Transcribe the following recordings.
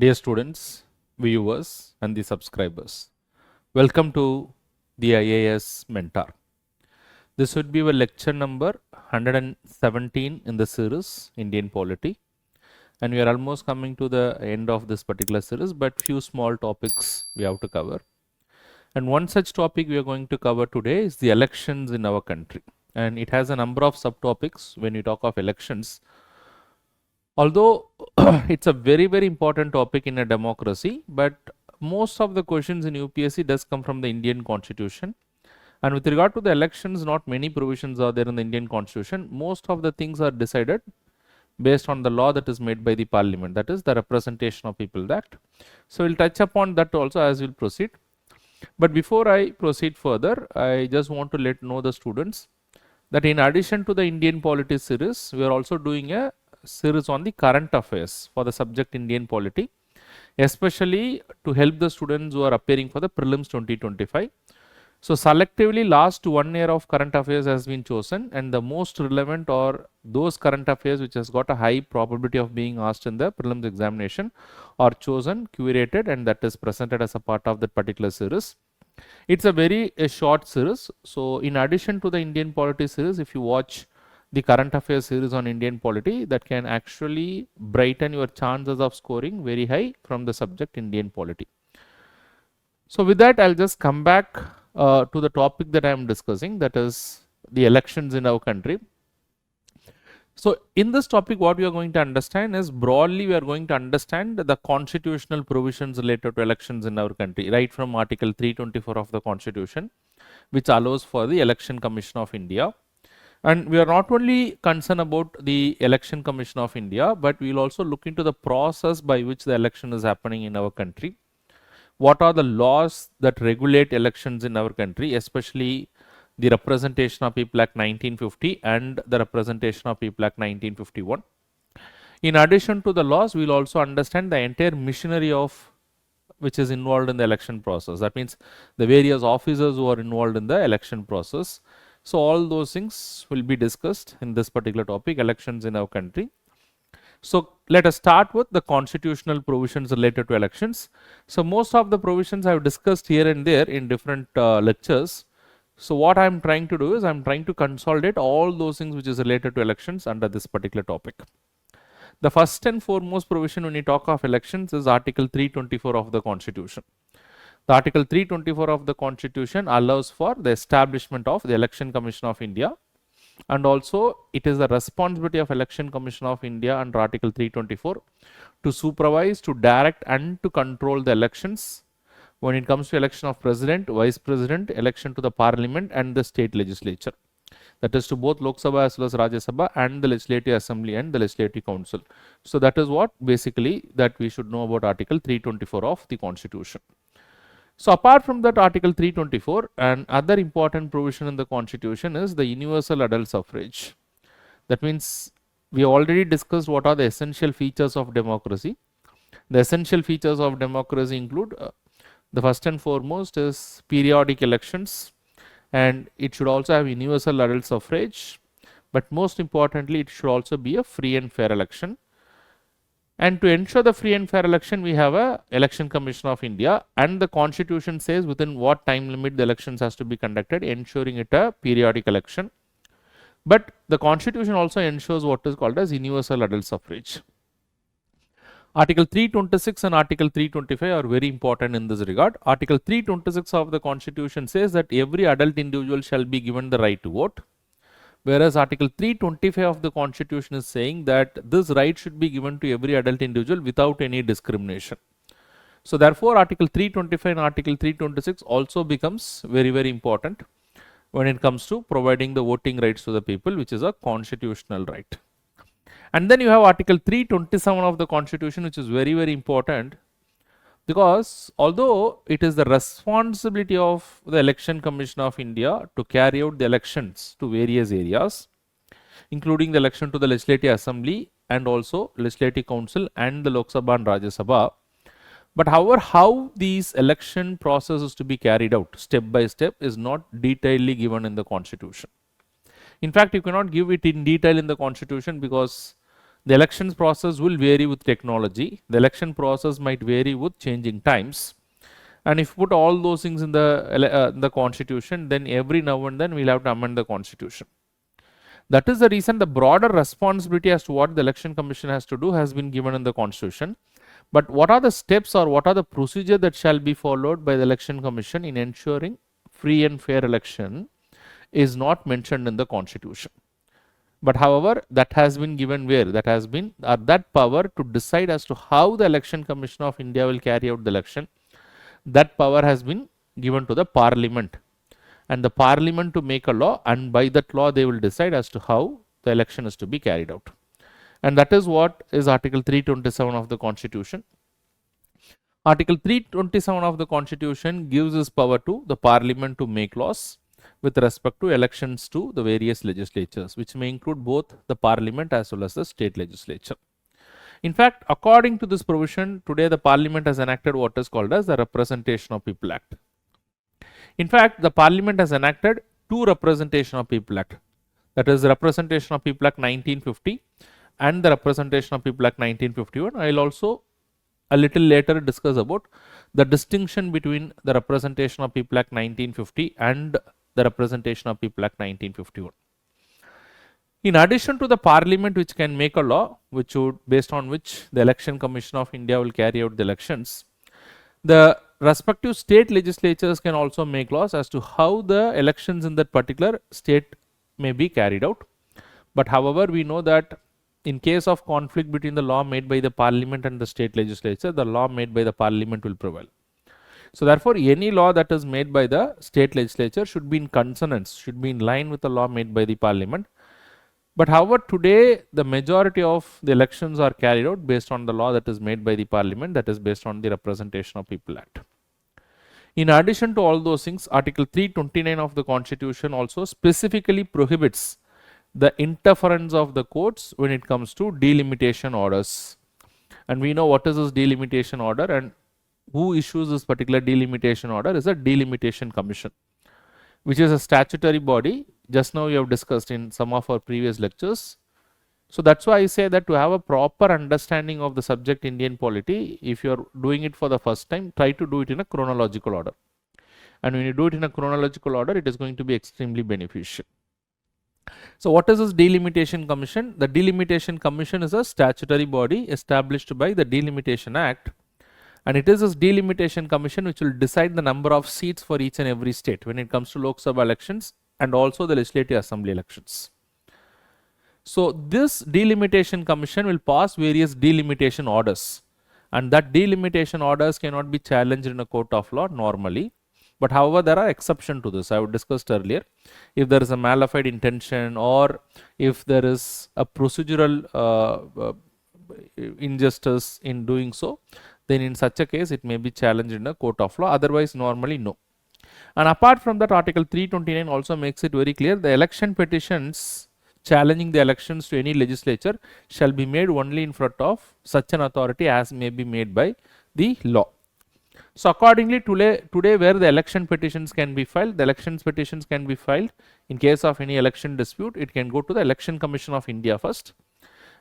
Dear students, viewers and the subscribers, welcome to the IAS Mentor. This would be our lecture number 117 in the series Indian Polity, and we are almost coming to the end of this particular series, but few small topics we have to cover. And one such topic we are going to cover today is the elections in our country, and it has a number of subtopics when we talk of elections. Although it's a very important topic in a democracy, but most of the questions in UPSC does come from the Indian Constitution. And with regard to the elections, not many provisions are there in the Indian Constitution. Most of the things are decided based on the law that is made by the Parliament, that is the Representation of People Act. So we'll touch upon that also as we'll proceed. But before I proceed further, I just want to know the students that in addition to the Indian Polity Series, we are also doing a series on the current affairs for the subject Indian Polity, especially to help the students who are appearing for the prelims 2025. So selectively last 1 year of current affairs has been chosen, and the most relevant or those current affairs which has got a high probability of being asked in the prelims examination are chosen, curated, and that is presented as a part of that particular series. It's a short series. So in addition to the Indian Polity Series, if you watch the current affairs series on Indian polity, that can actually brighten your chances of scoring very high from the subject Indian polity. So with that, I'll just come back to the topic that I am discussing, that is the elections in our country. So in this topic, what we are going to understand is broadly we are going to understand the constitutional provisions related to elections in our country, right from Article 324 of the Constitution, which allows for the Election Commission of India. And we are not only concerned about the Election Commission of India, but we will also look into the process by which the election is happening in our country. What are the laws that regulate elections in our country, especially the Representation of People Act 1950 and the Representation of People Act 1951. In addition to the laws, we will also understand the entire missionary of which is involved in the election process. That means the various officers who are involved in the election process. So all those things will be discussed in this particular topic, elections in our country. So let us start with the constitutional provisions related to elections. So most of the provisions I have discussed here and there in different lectures. So what I am trying to do is I am trying to consolidate all those things which is related to elections under this particular topic. The first and foremost provision when you talk of elections is Article 324 of the Constitution. The Article 324 of the Constitution allows for the establishment of the Election Commission of India, and also it is the responsibility of Election Commission of India under Article 324 to supervise, to direct and to control the elections when it comes to election of President, Vice President, election to the Parliament and the state legislature. That is to both Lok Sabha as well as Rajya Sabha and the Legislative Assembly and the Legislative Council. So that is what basically that we should know about Article 324 of the Constitution. So apart from that Article 324, another important provision in the Constitution is the universal adult suffrage. That means we already discussed what are the essential features of democracy. The essential features of democracy include the first and foremost is periodic elections, and it should also have universal adult suffrage, but most importantly it should also be a free and fair election. And to ensure the free and fair election, we have a Election Commission of India, and the Constitution says within what time limit the elections has to be conducted, ensuring it a periodic election. But the Constitution also ensures what is called as universal adult suffrage. Article 326 and Article 325 are very important in this regard. Article 326 of the Constitution says that every adult individual shall be given the right to vote, whereas Article 325 of the Constitution is saying that this right should be given to every adult individual without any discrimination. So therefore Article 325 and Article 326 also becomes very important when it comes to providing the voting rights to the people, which is a constitutional right. And then you have Article 327 of the Constitution, which is very important, because although it is the responsibility of the Election Commission of India to carry out the elections to various areas, including the election to the Legislative Assembly and also Legislative Council and the Lok Sabha and Rajya Sabha, but however how these election process is to be carried out step by step is not detailedly given in the Constitution. In fact, you cannot give it in detail in the Constitution because The elections process will vary with technology. The election process might vary with changing times. And if you put all those things in the constitution, then every now and then we'll have to amend the constitution. That is the reason the broader responsibility as to what the election commission has to do has been given in the constitution. But what are the steps or what are the procedure that shall be followed by the election commission in ensuring free and fair election is not mentioned in the constitution. But however, that has been given where? That has been that power to decide as to how the election commission of India will carry out the election. That power has been given to the parliament, and the parliament to make a law, and by that law they will decide as to how the election is to be carried out. And that is what is Article 327 of the Constitution. Article 327 of the Constitution gives this power to the parliament to make laws with respect to elections to the various legislatures, which may include both the parliament as well as the state legislature. In fact, according to this provision, today the parliament has enacted what is called as the Representation of People Act. In fact, the parliament has enacted two Representation of People Act, that is Representation of People Act 1950 and the Representation of People Act 1951. I will also a little later discuss about the distinction between the Representation of People Act 1950 and the Representation of People Act 1951. In addition to the parliament which can make a law which would based on which the election commission of India will carry out the elections, the respective state legislatures can also make laws as to how the elections in that particular state may be carried out. But however, we know that in case of conflict between the law made by the parliament and the state legislature, the law made by the parliament will prevail. So therefore, any law that is made by the state legislature should be in consonance, should be in line with the law made by the parliament. But however, today the majority of the elections are carried out based on the law that is made by the parliament, that is based on the Representation of People Act. In addition to all those things, Article 329 of the Constitution also specifically prohibits the interference of the courts when it comes to delimitation orders. And we know what is this delimitation order, and who issues this particular delimitation order is a delimitation commission, which is a statutory body. Just now we have discussed in some of our previous lectures. So that's why I say that to have a proper understanding of the subject Indian polity, if you are doing it for the first time, try to do it in a chronological order. And when you do it in a chronological order, it is going to be extremely beneficial. So what is this delimitation commission? The delimitation commission is a statutory body established by the Delimitation Act, and it is this delimitation commission which will decide the number of seats for each and every state when it comes to Lok Sabha elections and also the Legislative Assembly elections. So this delimitation commission will pass various delimitation orders, and that delimitation orders cannot be challenged in a court of law normally. But however, there are exceptions to this. I have discussed earlier. If there is a malified intention, or if there is a procedural injustice in doing so, then in such a case it may be challenged in a court of law. Otherwise, normally no. And apart from that, Article 329 also makes it very clear: the election petitions challenging the elections to any legislature shall be made only in front of such an authority as may be made by the law. So accordingly, today where the election petitions can be filed, the elections petitions can be filed in case of any election dispute. It can go to the Election Commission of India first,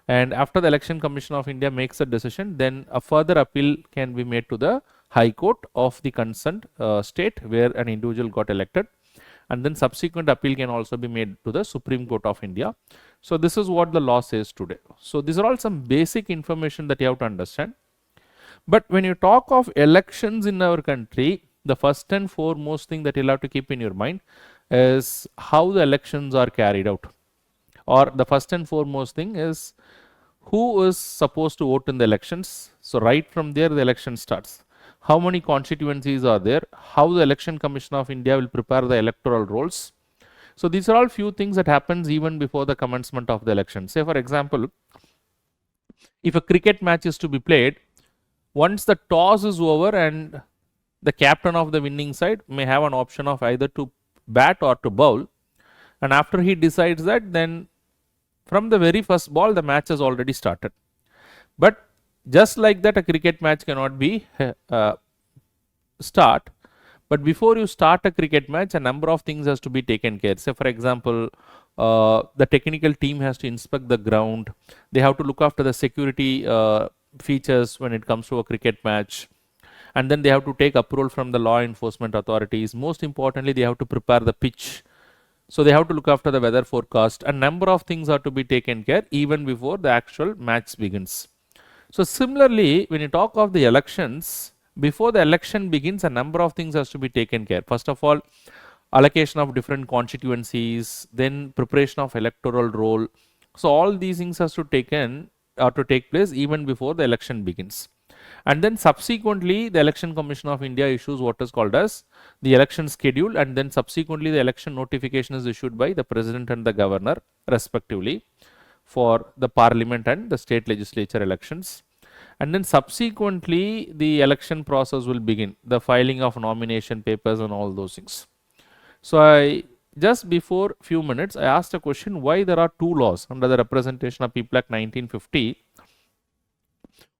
and after the Election Commission of India makes a decision, then a further appeal can be made to the High Court of the concerned state where an individual got elected, and then subsequent appeal can also be made to the Supreme Court of India. So this is what the law says today. So these are all some basic information that you have to understand. But when you talk of elections in our country, the first and foremost thing that you'll have to keep in your mind is how the elections are carried out. Or the first and foremost thing is who is supposed to vote in the elections. So right from there the election starts. How many constituencies are there? How the Election Commission of India will prepare the electoral rolls. So these are all few things that happens even before the commencement of the election. Say for example, if a cricket match is to be played, once the toss is over and the captain of the winning side may have an option of either to bat or to bowl, and after he decides that, then from the very first ball the match has already started. But just like that, a cricket match cannot be start But before you start a cricket match, a number of things has to be taken care. Say for example, the technical team has to inspect the ground. They have to look after the security features when it comes to a cricket match. And then they have to take approval from the law enforcement authorities. Most importantly, they have to prepare the pitch. So they have to look after the weather forecast. A number of things are to be taken care even before the actual match begins. So similarly, when you talk of the elections, before the election begins, a number of things has to be taken care. First of all, allocation of different constituencies, then preparation of electoral roll. So all these things has to take place even before the election begins. And then subsequently, the Election Commission of India issues what is called as the election schedule, and then subsequently the election notification is issued by the president and the governor respectively for the parliament and the state legislature elections. And then subsequently the election process will begin, the filing of nomination papers and all those things. So just before few minutes I asked a question, why there are two laws under the Representation of People Act 1950.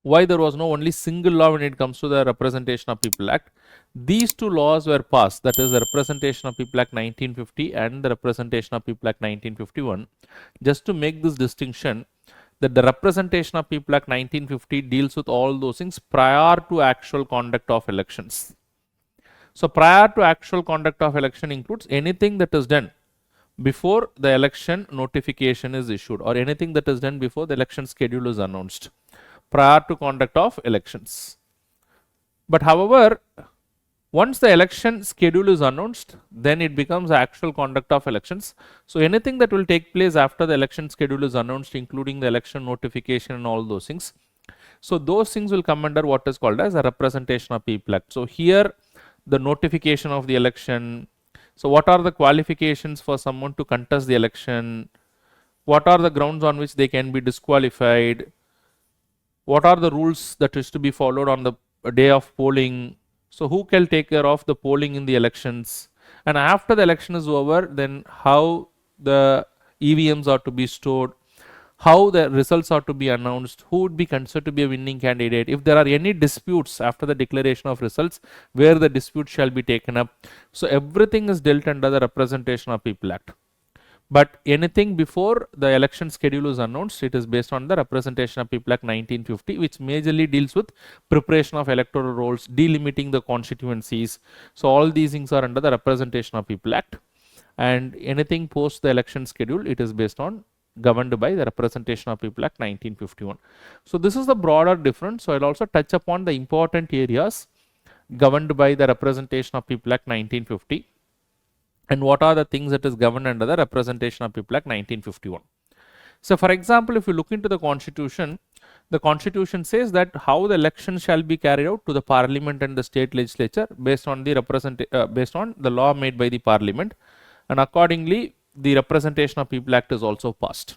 Why there was no only single law when it comes to the Representation of People Act. These two laws were passed, that is the Representation of People Act 1950 and the Representation of People Act 1951, just to make this distinction that the Representation of People Act 1950 deals with all those things prior to actual conduct of elections. So prior to actual conduct of election includes anything that is done before the election notification is issued, or anything that is done before the election schedule is announced, prior to conduct of elections. But however, once the election schedule is announced, then it becomes actual conduct of elections. So anything that will take place after the election schedule is announced, including the election notification and all those things, so those things will come under what is called as a Representation of People Act. So here the notification of the election, so what are the qualifications for someone to contest the election, what are the grounds on which they can be disqualified, what are the rules that is to be followed on the day of polling, so who can take care of the polling in the elections, and after the election is over, then how the EVMs are to be stored, how the results are to be announced, who would be considered to be a winning candidate, if there are any disputes after the declaration of results, where the dispute shall be taken up. So everything is dealt under the Representation of People Act. But anything before the election schedule is announced, it is based on the Representation of People Act 1950, which majorly deals with preparation of electoral rolls, delimiting the constituencies. So all these things are under the Representation of People Act, and anything post the election schedule, it is based on governed by the Representation of People Act 1951. So this is the broader difference. So I'll also touch upon the important areas governed by the Representation of People Act 1950. And what are the things that is governed under the Representation of People Act 1951. So for example, if you look into the Constitution says that how the election shall be carried out to the Parliament and the state legislature based on the law made by the Parliament, and accordingly the Representation of People Act is also passed.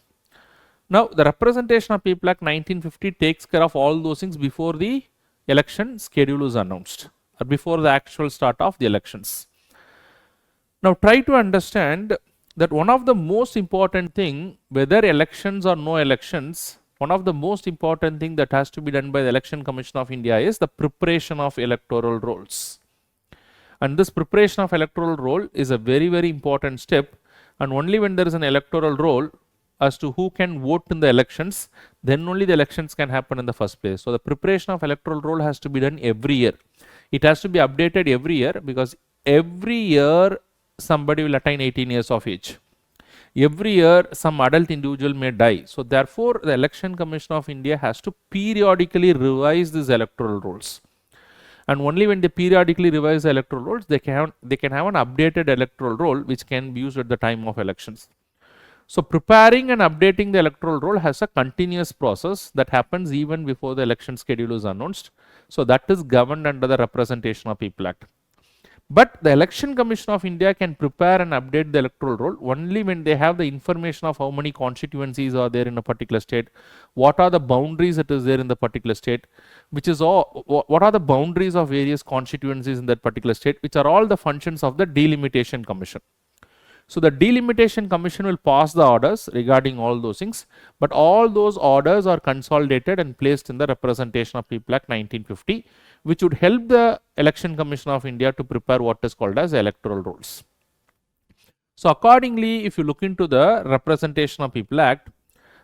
Now the Representation of People Act 1950 takes care of all those things before the election schedule is announced, or before the actual start of the elections. Now try to understand that one of the most important thing, whether elections or no elections, one of the most important thing that has to be done by the Election Commission of India is the preparation of electoral rolls. And this preparation of electoral roll is a very, very important step, and only when there is an electoral roll as to who can vote in the elections, then only the elections can happen in the first place. So the preparation of electoral roll has to be done every year. It has to be updated every year, because every year somebody will attain 18 years of age. Every year some adult individual may die. So therefore the Election Commission of India has to periodically revise these electoral rolls. And only when they periodically revise the electoral rolls, they can have an updated electoral roll which can be used at the time of elections. So preparing and updating the electoral roll has a continuous process that happens even before the election schedule is announced. So that is governed under the Representation of People Act. But the Election Commission of India can prepare and update the electoral roll only when they have the information of how many constituencies are there in a particular state, what are the boundaries that is there in the particular state, which is all, what are the boundaries of various constituencies in that particular state, which are all the functions of the Delimitation Commission. So the delimitation commission will pass the orders regarding all those things, but all those orders are consolidated and placed in the Representation of People Act 1950, which would help the Election Commission of India to prepare what is called as electoral rolls. So accordingly, if you look into the Representation of People Act,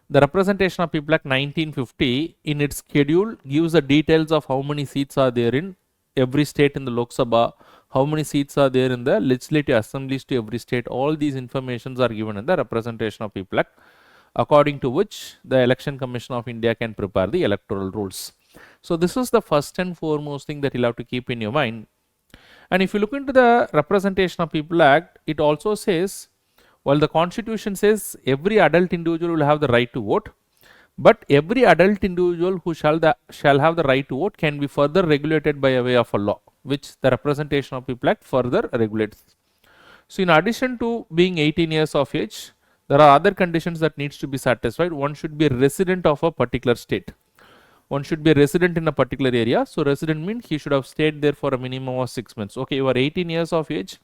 the Representation of People Act 1950 in its schedule gives the details of how many seats are there in every state in the Lok Sabha, how many seats are there in the legislative assemblies to every state. All these informations are given in the Representation of People Act, according to which the Election Commission of India can prepare the electoral rules. So this is the first and foremost thing that you'll have to keep in your mind. And if you look into the Representation of People Act, it also says, while the Constitution says every adult individual will have the right to vote, but every adult individual who shall have the right to vote can be further regulated by a way of a law, which the Representation of People Act further regulates. So in addition to being 18 years of age, there are other conditions that needs to be satisfied. One should be a resident of a particular state. One should be a resident in a particular area. So resident means he should have stayed there for a minimum of 6 months. Okay, you are 18 years of age,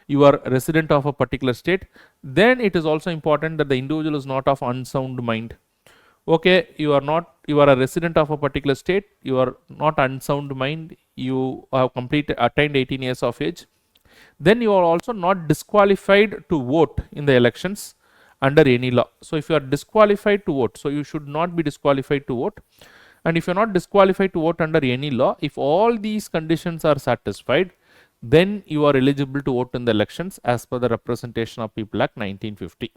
you are a resident of a particular state. Then it is also important that the individual is not of unsound mind. Okay, you are a resident of a particular state, you are not unsound mind, you have attained 18 years of age. Then you are also not disqualified to vote in the elections under any law. So if you are disqualified to vote, so you should not be disqualified to vote. And if you are not disqualified to vote under any law, if all these conditions are satisfied, then you are eligible to vote in the elections as per the Representation of People Act 1950.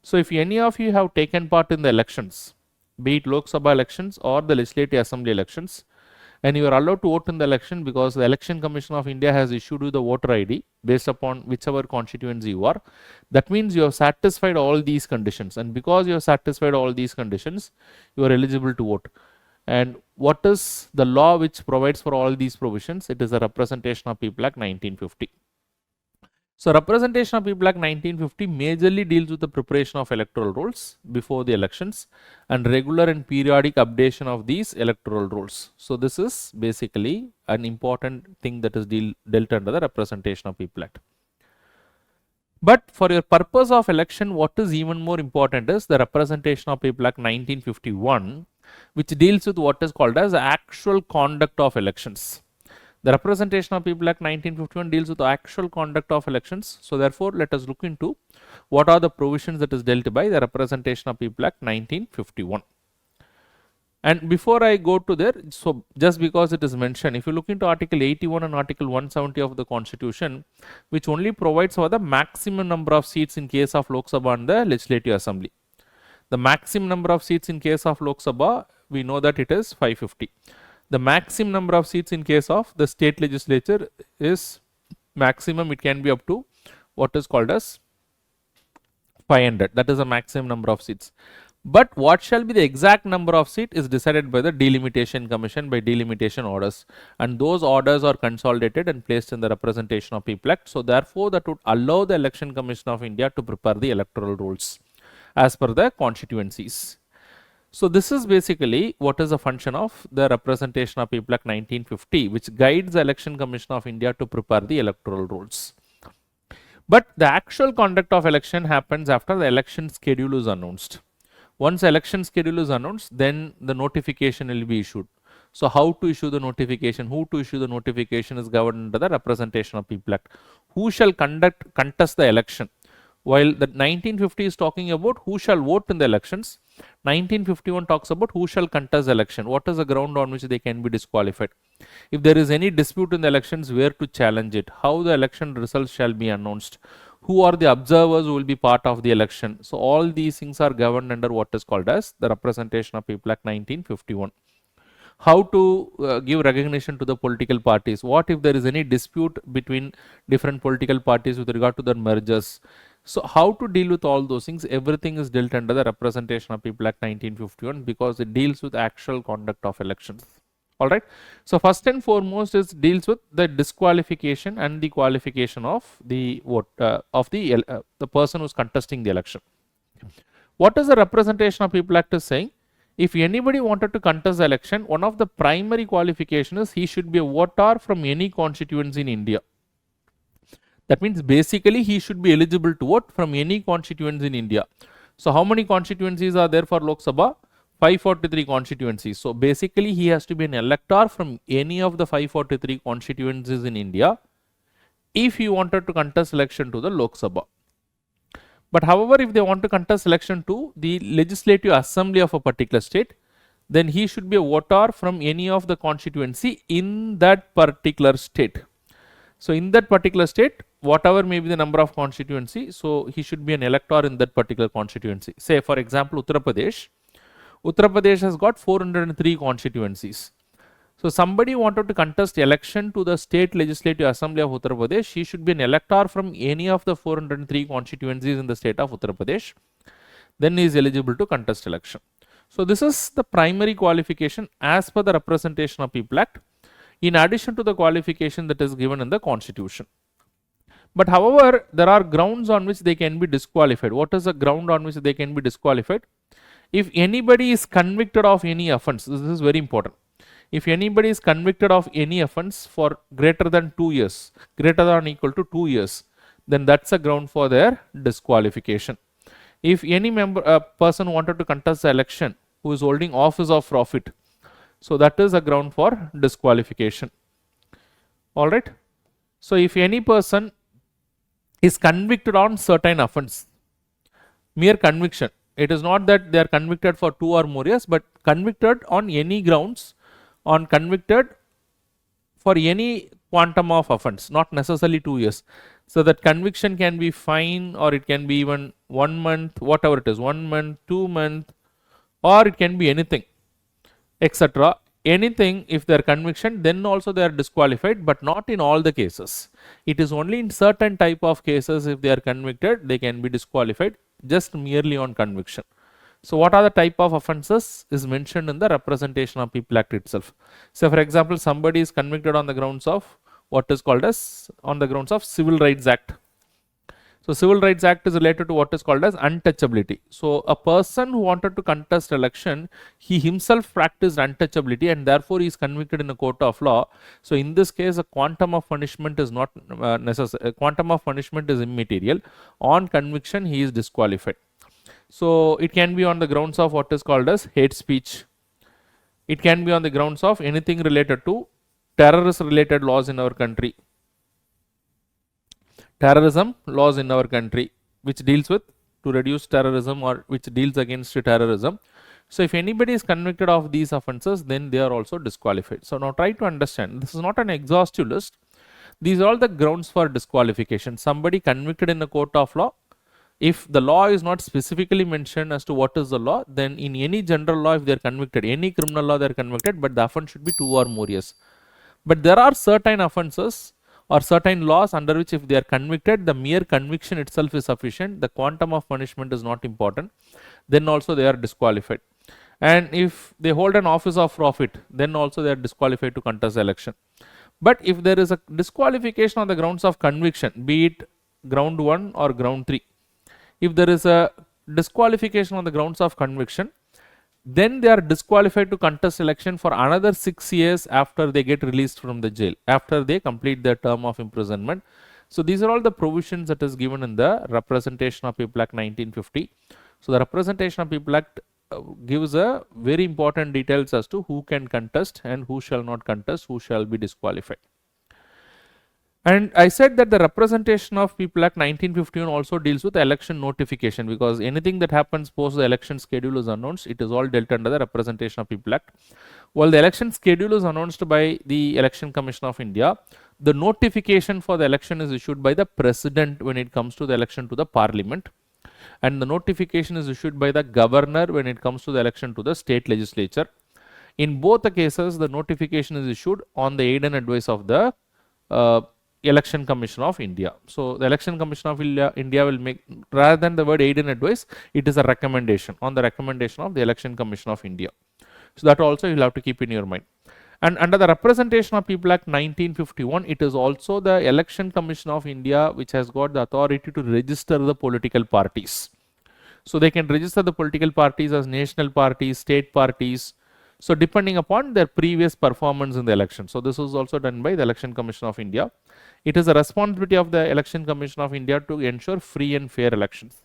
So if any of you have taken part in the elections, be it Lok Sabha elections or the Legislative Assembly elections, and you are allowed to vote in the election because the Election Commission of India has issued you the voter ID based upon whichever constituency you are. That means you have satisfied all these conditions, and because you have satisfied all these conditions, you are eligible to vote. And what is the law which provides for all these provisions? It is the Representation of People Act 1950. So Representation of People Act 1950 majorly deals with the preparation of electoral rolls before the elections and regular and periodic updation of these electoral rolls. So this is basically an important thing that is dealt under the Representation of People Act. But for your purpose of election, what is even more important is the Representation of People Act 1951, which deals with what is called as actual conduct of elections. The Representation of People Act 1951 deals with the actual conduct of elections. So therefore, let us look into what are the provisions that is dealt by the Representation of People Act 1951. And before I go to there, so just because it is mentioned, if you look into Article 81 and Article 170 of the Constitution, which only provides for the maximum number of seats in case of Lok Sabha and the Legislative Assembly. The maximum number of seats in case of Lok Sabha, we know that it is 550. The maximum number of seats in case of the state legislature is maximum, it can be up to what is called as 500. That is the maximum number of seats. But what shall be the exact number of seats is decided by the Delimitation Commission by delimitation orders, and those orders are consolidated and placed in the Representation of People Act. So therefore, that would allow the Election Commission of India to prepare the electoral rules as per the constituencies. So this is basically what is a function of the Representation of People Act 1950, which guides the Election Commission of India to prepare the electoral rules. But the actual conduct of election happens after the election schedule is announced. Once the election schedule is announced, then the notification will be issued. So how to issue the notification, who to issue the notification is governed under the Representation of People Act. Who shall contest the election? While the 1950 is talking about who shall vote in the elections, 1951 talks about who shall contest the election. What is the ground on which they can be disqualified? If there is any dispute in the elections, where to challenge it? How the election results shall be announced? Who are the observers who will be part of the election? So all these things are governed under what is called as the Representation of People Act 1951. How to give recognition to the political parties? What if there is any dispute between different political parties with regard to their mergers? So how to deal with all those things? Everything is dealt under the Representation of People Act 1951 because it deals with actual conduct of elections. Alright. So first and foremost is deals with the disqualification and the qualification of the vote the person who is contesting the election. What is the Representation of People Act is saying? If anybody wanted to contest the election, one of the primary qualifications is he should be a voter from any constituency in India. That means basically he should be eligible to vote from any constituency in India. So how many constituencies are there for Lok Sabha? 543 constituencies. So basically he has to be an elector from any of the 543 constituencies in India if he wanted to contest election to the Lok Sabha. But however, if they want to contest election to the legislative assembly of a particular state, then he should be a voter from any of the constituency in that particular state. So in that particular state, whatever may be the number of constituency, so he should be an elector in that particular constituency. Say for example, Uttar Pradesh. Uttar Pradesh has got 403 constituencies. So somebody wanted to contest election to the state legislative assembly of Uttar Pradesh, he should be an elector from any of the 403 constituencies in the state of Uttar Pradesh. Then he is eligible to contest election. So this is the primary qualification as per the Representation of People Act, in addition to the qualification that is given in the Constitution. But however, there are grounds on which they can be disqualified. What is the ground on which they can be disqualified? If anybody is convicted of any offense, this is very important. If anybody is convicted of any offense for greater than 2 years, greater than or equal to 2 years, then that's a ground for their disqualification. If any person wanted to contest the election who is holding office of profit, so that is a ground for disqualification. Alright. So if any person is convicted on certain offense, mere conviction, it is not that they are convicted for 2 or more years, but convicted on any grounds, on convicted for any quantum of offense, not necessarily 2 years. So that conviction can be fine, or it can be even 1 month, whatever it is, 1 month, 2 months, or it can be anything, etc. Anything, if their conviction, then also they are disqualified, but not in all the cases. It is only in certain type of cases, if they are convicted, they can be disqualified just merely on conviction. So what are the type of offenses is mentioned in the Representation of People Act itself. So for example, somebody is convicted on the grounds of what is called as, on the grounds of Civil Rights Act. So Civil Rights Act is related to what is called as untouchability. So a person who wanted to contest election, he himself practiced untouchability and therefore he is convicted in a court of law. So in this case, a quantum of punishment is not necessary. Quantum of punishment is immaterial. On conviction, he is disqualified. So it can be on the grounds of what is called as hate speech. It can be on the grounds of anything related to terrorist related laws in our country. Terrorism laws in our country, which deals with to reduce terrorism or which deals against terrorism. So if anybody is convicted of these offenses, then they are also disqualified. So now try to understand, this is not an exhaustive list. These are all the grounds for disqualification. Somebody convicted in a court of law, if the law is not specifically mentioned as to what is the law, then in any general law, if they are convicted, any criminal law they are convicted, but the offense should be 2 or more years. But there are certain offenses or certain laws under which if they are convicted, the mere conviction itself is sufficient, the quantum of punishment is not important, then also they are disqualified. And if they hold an office of profit, then also they are disqualified to contest the election. But if there is a disqualification on the grounds of conviction, be it ground 1 or ground 3, if there is a disqualification on the grounds of conviction, then they are disqualified to contest election for another 6 years after they get released from the jail, after they complete their term of imprisonment. So these are all the provisions that is given in the Representation of People Act 1950. So the Representation of People Act gives a very important details as to who can contest and who shall not contest, who shall be disqualified. And I said that the Representation of People Act 1951 also deals with election notification, because anything that happens post the election schedule is announced, it is all dealt under the Representation of People Act. While the election schedule is announced by the Election Commission of India, the notification for the election is issued by the President when it comes to the election to the Parliament, and the notification is issued by the Governor when it comes to the election to the State Legislature. In both the cases, the notification is issued on the aid and advice of the Election Commission of India. So the Election Commission of India will make, rather than the word aid and advice, it is a recommendation, on the recommendation of the Election Commission of India. So that also you will have to keep in your mind. And under the Representation of People Act 1951, it is also the Election Commission of India which has got the authority to register the political parties. So they can register the political parties as national parties, state parties. So depending upon their previous performance in the election. So this was also done by the Election Commission of India. It is a responsibility of the Election Commission of India to ensure free and fair elections.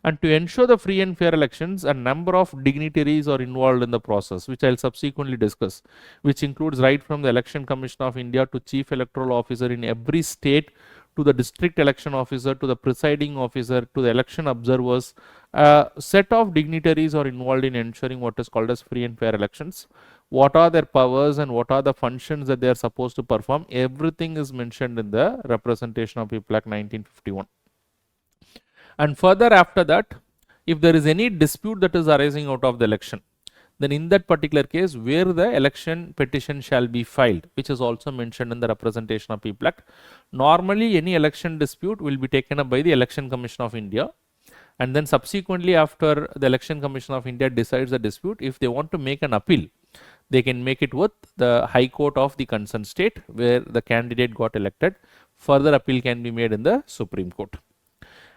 And to ensure the free and fair elections, a number of dignitaries are involved in the process, which I'll subsequently discuss, which includes right from the Election Commission of India to Chief Electoral Officer in every state, to the district election officer, to the presiding officer, to the election observers. A set of dignitaries are involved in ensuring what is called as free and fair elections. What are their powers and what are the functions that they are supposed to perform? Everything is mentioned in the Representation of People Act 1951. And further after that, if there is any dispute that is arising out of the election, then in that particular case where the election petition shall be filed, which is also mentioned in the Representation of People Act. Normally any election dispute will be taken up by the Election Commission of India, and then subsequently after the Election Commission of India decides the dispute, if they want to make an appeal, they can make it with the High Court of the concerned state where the candidate got elected. Further appeal can be made in the Supreme Court.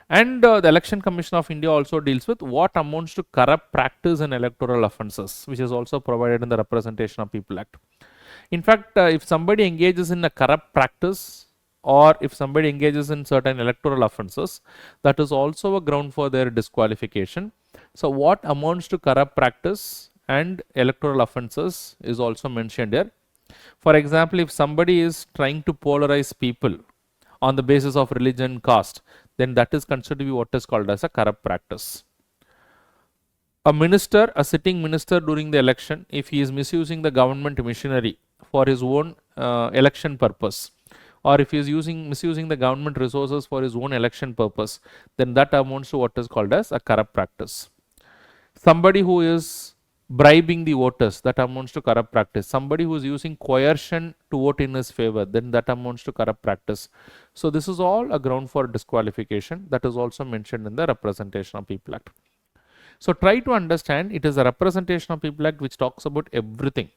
And the Election Commission of India also deals with what amounts to corrupt practice and electoral offences, which is also provided in the Representation of People Act. In fact, if somebody engages in a corrupt practice or if somebody engages in certain electoral offences, that is also a ground for their disqualification. So what amounts to corrupt practice and electoral offences is also mentioned here. For example, if somebody is trying to polarize people on the basis of religion, caste, then that is considered to be what is called as a corrupt practice. A minister, a sitting minister during the election, if he is misusing the government missionary for his own election purpose, or if he is misusing the government resources for his own election purpose, then that amounts to what is called as a corrupt practice. Somebody who is bribing the voters, that amounts to corrupt practice. Somebody who is using coercion to vote in his favor, then that amounts to corrupt practice. So this is all a ground for disqualification. That is also mentioned in the Representation of People Act. So try to understand, it is a Representation of People Act which talks about everything,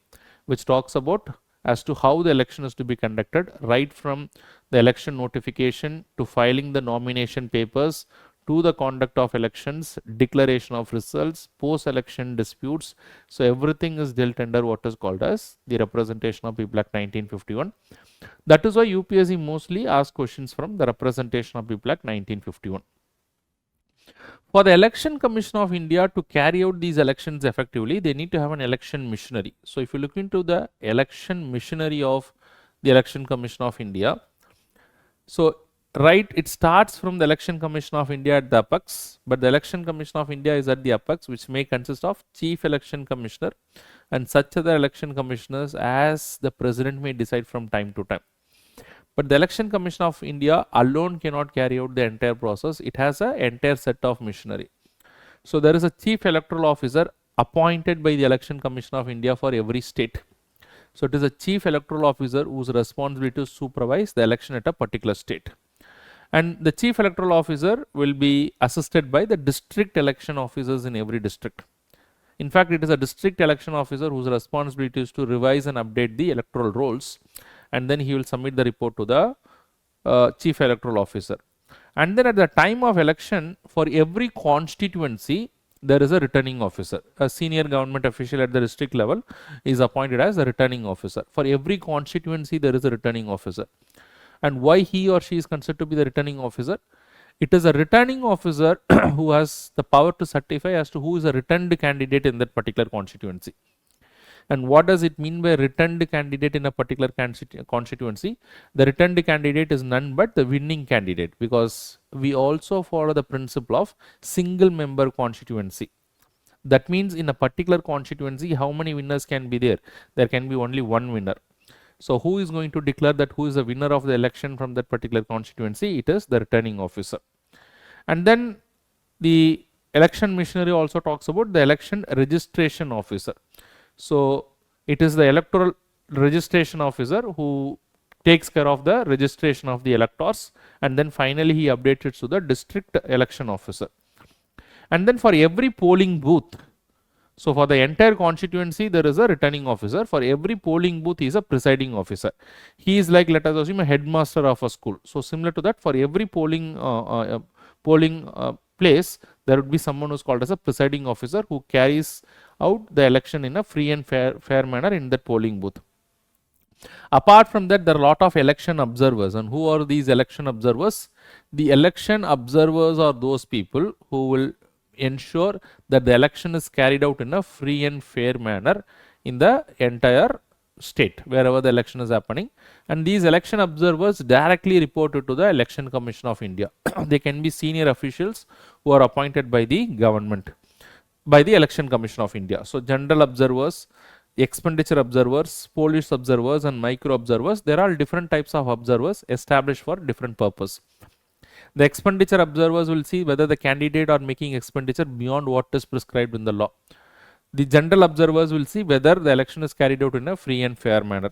which talks about as to how the election is to be conducted, right from the election notification to filing the nomination papers, to the conduct of elections, declaration of results, post-election disputes. So everything is dealt under what is called as the Representation of People Act 1951. That is why UPSC mostly asks questions from the Representation of People Act 1951. For the Election Commission of India to carry out these elections effectively, they need to have an election missionary. So if you look into the election missionary of the Election Commission of India, so right, it starts from the Election Commission of India at the apex, but the Election Commission of India is at the apex, which may consist of Chief Election Commissioner and such other election commissioners as the President may decide from time to time. But the Election Commission of India alone cannot carry out the entire process. It has an entire set of missionary. So there is a Chief Electoral Officer appointed by the Election Commission of India for every state. So it is a Chief Electoral Officer whose responsibility to supervise the election at a particular state. And the Chief Electoral Officer will be assisted by the district election officers in every district. In fact, it is a district election officer whose responsibility is to revise and update the electoral rolls, and then he will submit the report to the Chief Electoral Officer. And then at the time of election, for every constituency, there is a returning officer. A senior government official at the district level is appointed as a returning officer. For every constituency, there is a returning officer. And why he or she is considered to be the returning officer? It is a returning officer who has the power to certify as to who is a returned candidate in that particular constituency. And what does it mean by returned candidate in a particular constituency? The returned candidate is none but the winning candidate, because we also follow the principle of single member constituency. That means in a particular constituency, how many winners can be there? There can be only one winner. So who is going to declare that who is the winner of the election from that particular constituency? It is the returning officer. And then the election missionary also talks about the election registration officer. So it is the electoral registration officer who takes care of the registration of the electors, and then finally he updates it to the district election officer. And then for every polling booth, so for the entire constituency, there is a returning officer. For every polling booth, he is a presiding officer. He is like, let us assume, a headmaster of a school. So similar to that, for every polling place, there would be someone who's called as a presiding officer who carries out the election in a free and fair manner in that polling booth. Apart from that, there are a lot of election observers. And who are these election observers? The election observers are those people who will ensure that the election is carried out in a free and fair manner in the entire state wherever the election is happening. And these election observers directly reported to the Election Commission of India. They can be senior officials who are appointed by the government, by the Election Commission of India. So general observers, expenditure observers, police observers and micro observers, there are different types of observers established for different purpose. The expenditure observers will see whether the candidate are making expenditure beyond what is prescribed in the law. The general observers will see whether the election is carried out in a free and fair manner.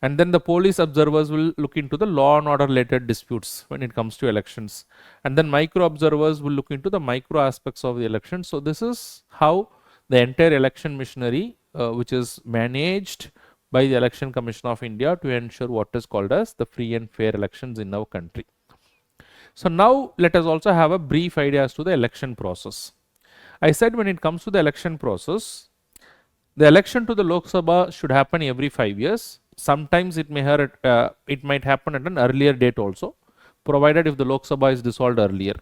And then the police observers will look into the law and order related disputes when it comes to elections. And then micro observers will look into the micro aspects of the election. So this is how the entire election machinery which is managed by the Election Commission of India to ensure what is called as the free and fair elections in our country. So now let us also have a brief idea as to the election process. I said when it comes to the election process, the election to the Lok Sabha should happen every 5 years. Sometimes it might happen at an earlier date also, provided if the Lok Sabha is dissolved earlier.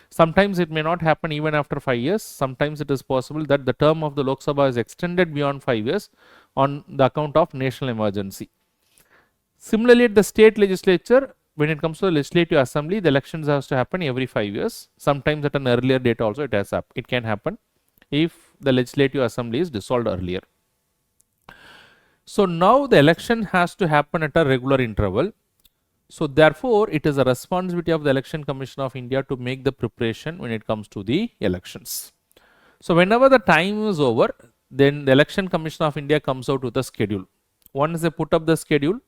Sometimes it may not happen even after 5 years. Sometimes it is possible that the term of the Lok Sabha is extended beyond 5 years on the account of national emergency. Similarly, at the state legislature, when it comes to the legislative assembly, the elections has to happen every 5 years. Sometimes at an earlier date also it can happen if the legislative assembly is dissolved earlier. So now the election has to happen at a regular interval. So therefore, it is a responsibility of the Election Commission of India to make the preparation when it comes to the elections. So whenever the time is over, then the Election Commission of India comes out with a schedule. Once they put up the schedule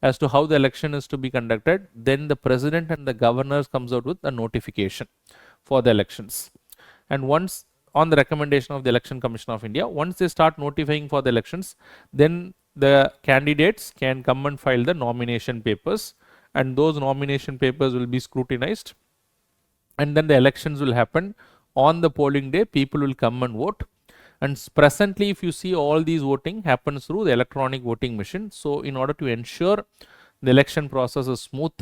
as to how the election is to be conducted, then the president and the governors comes out with a notification for the elections. And once on the recommendation of the Election Commission of India, once they start notifying for the elections, then the candidates can come and file the nomination papers, and those nomination papers will be scrutinized, and then the elections will happen on the polling day. People will come and vote, and presently if you see, all these voting happens through the electronic voting machine. So in order to ensure the election process is smooth,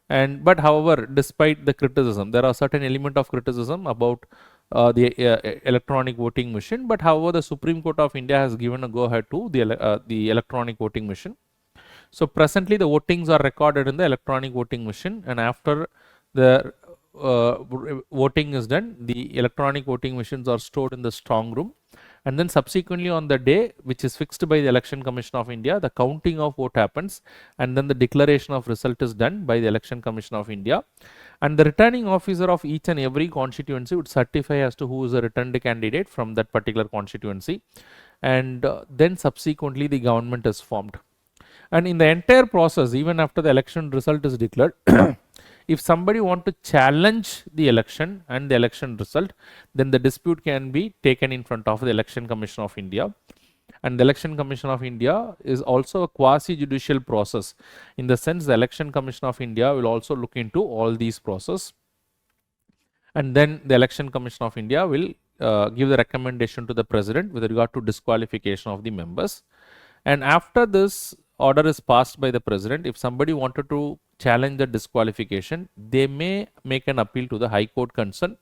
but however, despite the criticism, there are certain element of criticism about the electronic voting machine, but however, the Supreme Court of India has given a go ahead to the electronic voting machine. So presently the votings are recorded in the electronic voting machine, and after the voting is done, the electronic voting machines are stored in the strong room, and then subsequently on the day which is fixed by the Election Commission of India, the counting of vote happens, and then the declaration of result is done by the Election Commission of India, and the returning officer of each and every constituency would certify as to who is the returned candidate from that particular constituency, and then subsequently the government is formed. And in the entire process, even after the election result is declared, if somebody want to challenge the election and the election result, then the dispute can be taken in front of the Election Commission of India. And the Election Commission of India is also a quasi-judicial process. In the sense, the Election Commission of India will also look into all these processes. And then the Election Commission of India will give the recommendation to the President with regard to disqualification of the members. And after this order is passed by the President, if somebody wanted to challenge the disqualification, they may make an appeal to the High Court concerned,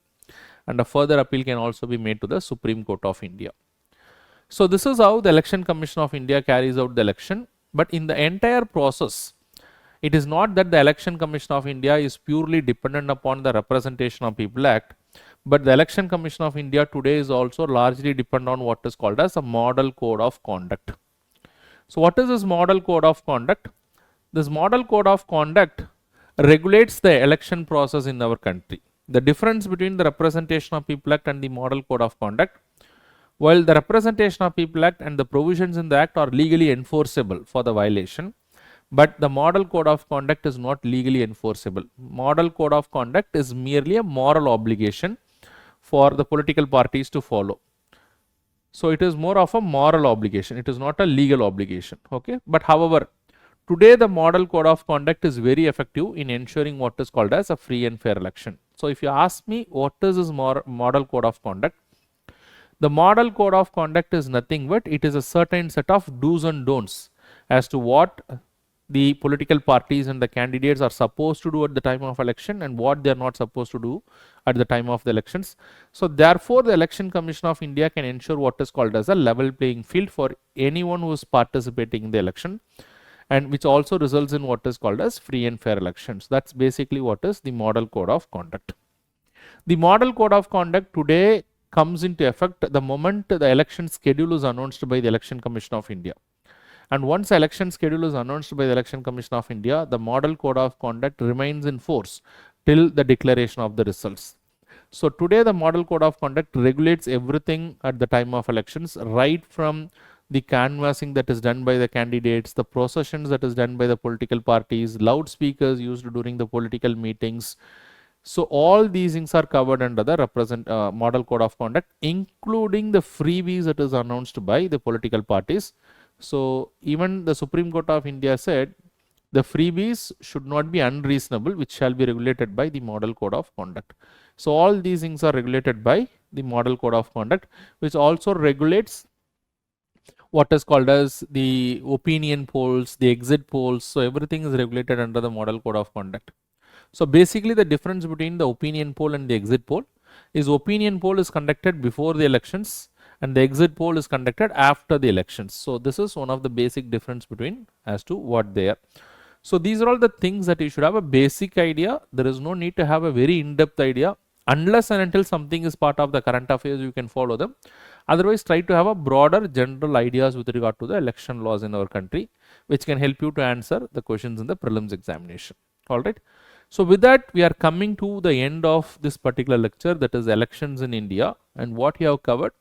and a further appeal can also be made to the Supreme Court of India. So this is how the Election Commission of India carries out the election. But in the entire process, it is not that the Election Commission of India is purely dependent upon the Representation of People Act, but the Election Commission of India today is also largely dependent on what is called as a Model Code of Conduct. So what is this Model Code of Conduct? This Model Code of Conduct regulates the election process in our country. The difference between the Representation of People Act and the Model Code of Conduct: while the Representation of People Act and the provisions in the Act are legally enforceable for the violation, but the Model Code of Conduct is not legally enforceable. Model Code of Conduct is merely a moral obligation for the political parties to follow. So it is more of a moral obligation. It is not a legal obligation. Okay. But however, today the Model Code of Conduct is very effective in ensuring what is called as a free and fair election. So if you ask me what is this model code of conduct, the model code of conduct is nothing but it is a certain set of do's and don'ts as to what the political parties and the candidates are supposed to do at the time of election and what they are not supposed to do at the time of the elections. So therefore, the Election Commission of India can ensure what is called as a level playing field for anyone who is participating in the election, and which also results in what is called as free and fair elections. That's basically what is the model code of conduct. The model code of conduct today comes into effect the moment the election schedule is announced by the Election Commission of India. And once the election schedule is announced by the Election Commission of India, the model code of conduct remains in force till the declaration of the results. So today the model code of conduct regulates everything at the time of elections, right from the canvassing that is done by the candidates, the processions that is done by the political parties, loudspeakers used during the political meetings. So all these things are covered under the model code of conduct, including the freebies that is announced by the political parties. So even the Supreme Court of India said the freebies should not be unreasonable, which shall be regulated by the model code of conduct. So all these things are regulated by the model code of conduct, which also regulates what is called as the opinion polls, the exit polls. So everything is regulated under the model code of conduct. So basically the difference between the opinion poll and the exit poll is opinion poll is conducted before the elections and the exit poll is conducted after the elections. So this is one of the basic difference between as to what they are. So these are all the things that you should have a basic idea. There is no need to have a very in-depth idea. Unless and until something is part of the current affairs, you can follow them. Otherwise, try to have a broader general ideas with regard to the election laws in our country, which can help you to answer the questions in the prelims examination. All right. So with that, we are coming to the end of this particular lecture, that is elections in India, and what we have covered.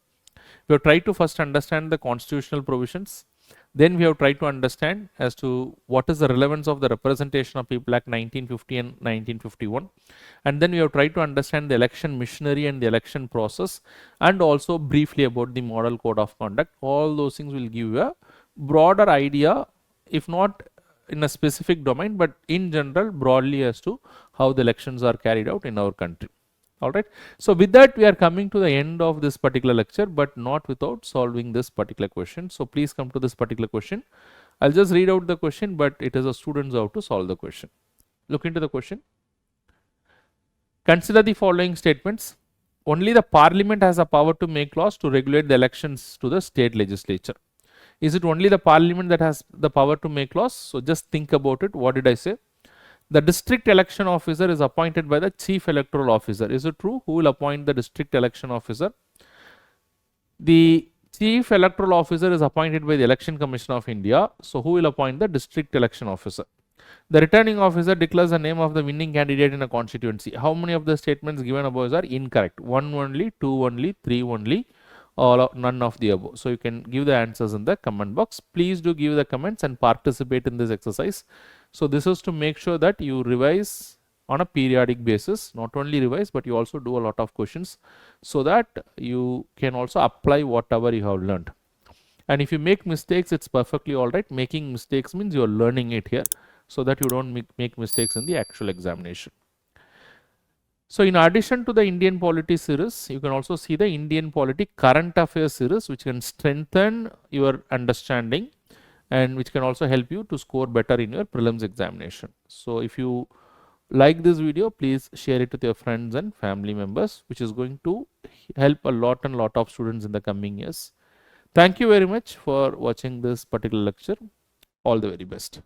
We have tried to first understand the constitutional provisions. Then we have tried to understand as to what is the relevance of the Representation of People Act 1950 and 1951. And then we have tried to understand the election missionary and the election process, and also briefly about the model code of conduct. All those things will give you a broader idea, if not in a specific domain, but in general broadly as to how the elections are carried out in our country. All right. So with that, we are coming to the end of this particular lecture, but not without solving this particular question. So please come to this particular question. I'll just read out the question, but it is a student's job to solve the question. Look into the question. Consider the following statements. Only the parliament has the power to make laws to regulate the elections to the state legislature. Is it only the parliament that has the power to make laws? So just think about it. What did I say? The district election officer is appointed by the chief electoral officer. Is it true? Who will appoint the district election officer? The chief electoral officer is appointed by the Election Commission of India. So who will appoint the district election officer? The returning officer declares the name of the winning candidate in a constituency. How many of the statements given above are incorrect? 1 only, 2 only, 3 only, or none of the above. So you can give the answers in the comment box. Please do give the comments and participate in this exercise. So this is to make sure that you revise on a periodic basis, not only revise, but you also do a lot of questions so that you can also apply whatever you have learned. And if you make mistakes, it's perfectly all right. Making mistakes means you're learning it here so that you don't make mistakes in the actual examination. So in addition to the Indian Polity Series, you can also see the Indian Polity Current Affairs Series, which can strengthen your understanding and which can also help you to score better in your prelims examination. So if you like this video, please share it with your friends and family members, which is going to help a lot of students in the coming years. Thank you very much for watching this particular lecture. All the very best.